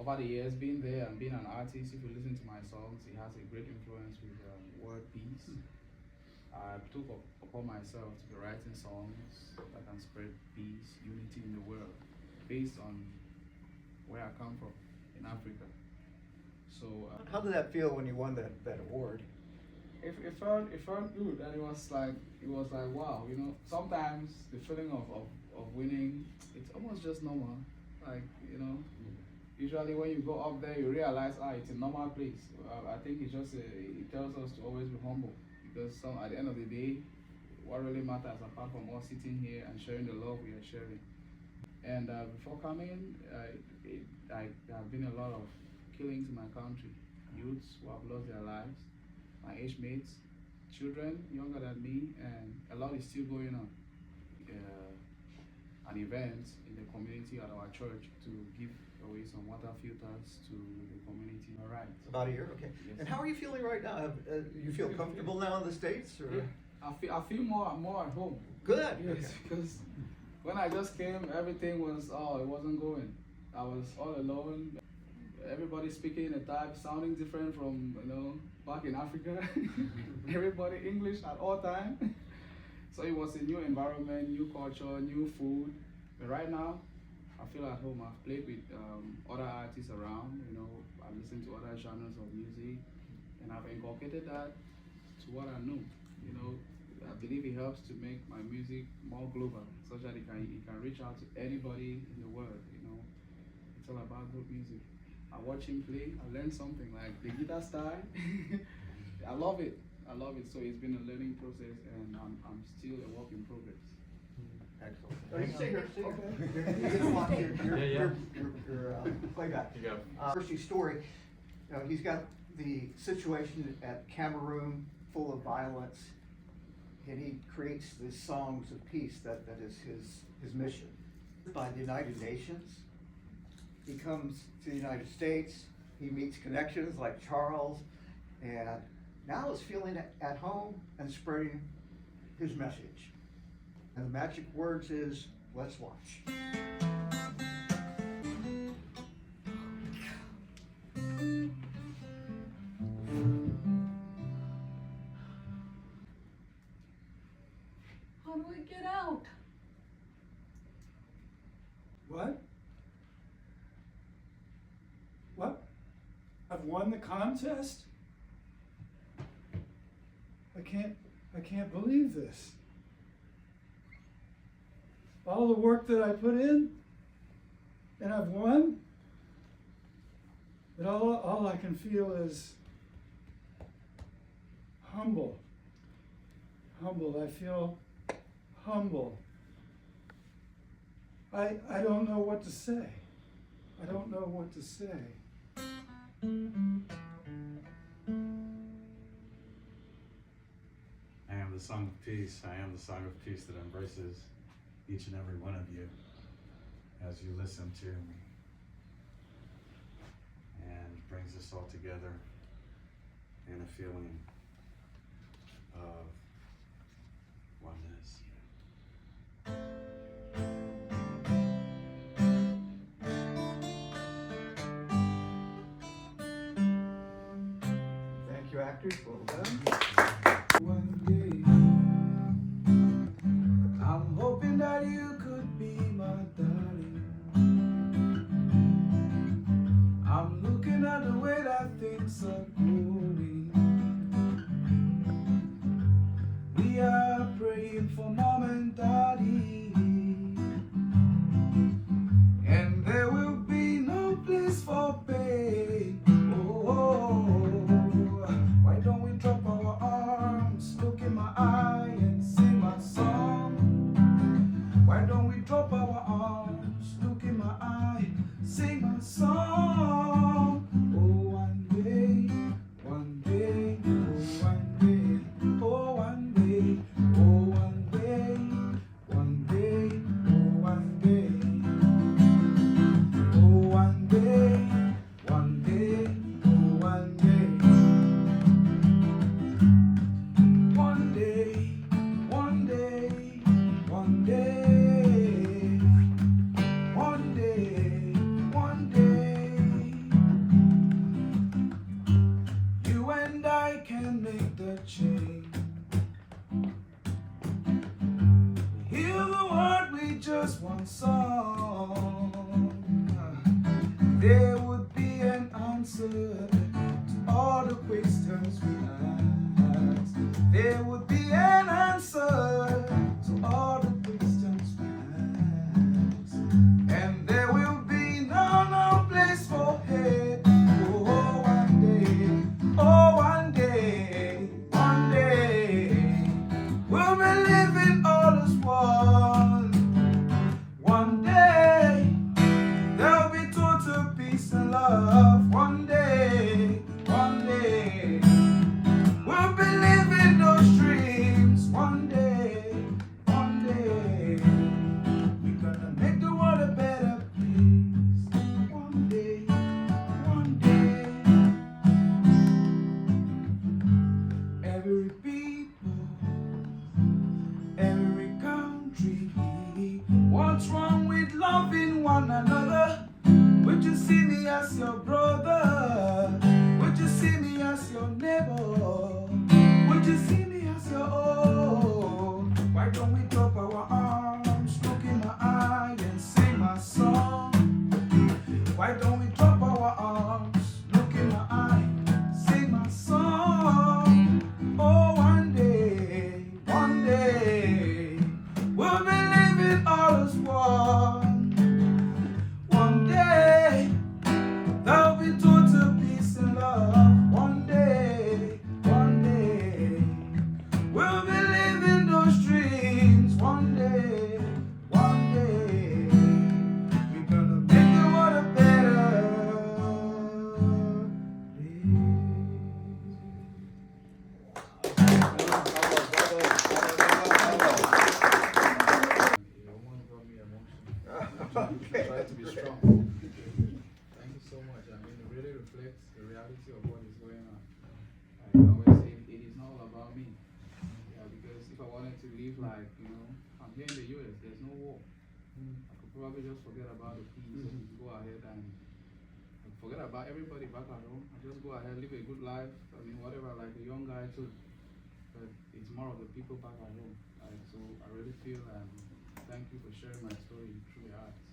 over the years, being there and being an artist, if you listen to my songs, it has a great influence with word peace. I took upon myself to be writing songs that can spread peace, unity in the world, based on where I come from in Africa. So how did that feel when you won that award? It felt good, and it was like wow, you know. Sometimes the feeling of winning, it's almost just normal, like, you know. Usually when you go up there, you realize it's a normal place. I think it's just it tells us to always be humble, because at the end of the day, what really matters apart from us sitting here and sharing the love we are sharing. And before coming, there have been a lot of killings in my country, youths who have lost their lives, my age mates, children younger than me, and a lot is still going on. An event in the community at our church to give away some water filters to the community. All right. About a year, okay. Yes. And how are you feeling right now? You feel comfortable now in the States? Or? Yeah, I feel more at home. Good. Yes, okay. Because when I just came, everything was, it wasn't going. I was all alone. Everybody speaking a type, sounding different from, you know, back in Africa. Everybody English at all time. So it was a new environment, new culture, new food. But right now, I feel at home. I've played with other artists around, you know, I listen to other genres of music, and I've inculcated that to what I know. You know, I believe it helps to make my music more global, such that it can reach out to anybody in the world, you know. It's all about good music. I watch him play, I learn something, like the guitar style. I love it. So it's been a learning process, and I'm still a work in progress. Excellent. Oh, you stay here. Okay. You get to watch your playback. You go. Percy's story. You know, he's got the situation at Cameroon full of violence, and he creates these songs of peace. That is his mission. By the United Nations, he comes to the United States. He meets connections like Charles, and now is feeling at home and spreading his message. And the magic words is, let's watch. How do we get out? What? What? I've won the contest? I can't believe this. All the work that I put in, and I've won, but all I can feel is humble. I feel humble. I don't know what to say. I am the song of peace. I am the song of peace that embraces each and every one of you as you listen to me, and brings us all together in a feeling of oneness. Thank you, actors. Well done. One day, I'm hoping that you could be my darling. I'm looking at the way that things are going. We are praying for mom and daddy, and there will be no place for pain. Why don't we drop our arms, look in my eye and sing my song? Why don't we drop our arms, look in my eye, sing my song? Oh, one day there would be an answer to all the questions we ask. There would be an answer to all the questions we ask. And there will be no place for hate. Oh, one day, we'll be living all as one. One day, there'll be total peace and love. One day, we'll be living those dreams. One day, we're gonna make the world a better place. One day, every people, every country. What's wrong with loving one another? Would you see me as your brother? Would you see me as your neighbor? Would you see me as your own? Why don't we drop our arms, look in my eye and sing my song? Why don't we drop our arms, look in my eye, sing my song? Oh, one day, we'll be living all as one. One day, there'll be total peace and love. One day, we'll be living those dreams. One day, we're gonna make the world a better Okay. Try to be strong. Thank you so much. I mean, it really reflects the reality of what is going on. I always say it is not all about me. Yeah, because if I wanted to live like, I'm here in the US, there's no war. I could probably just forget about the peace and go ahead and forget about everybody back at home. I just go ahead, live a good life. I mean, whatever, like the young guy too. But it's more of the people back at home. So I really feel thank you for sharing my story through your eyes.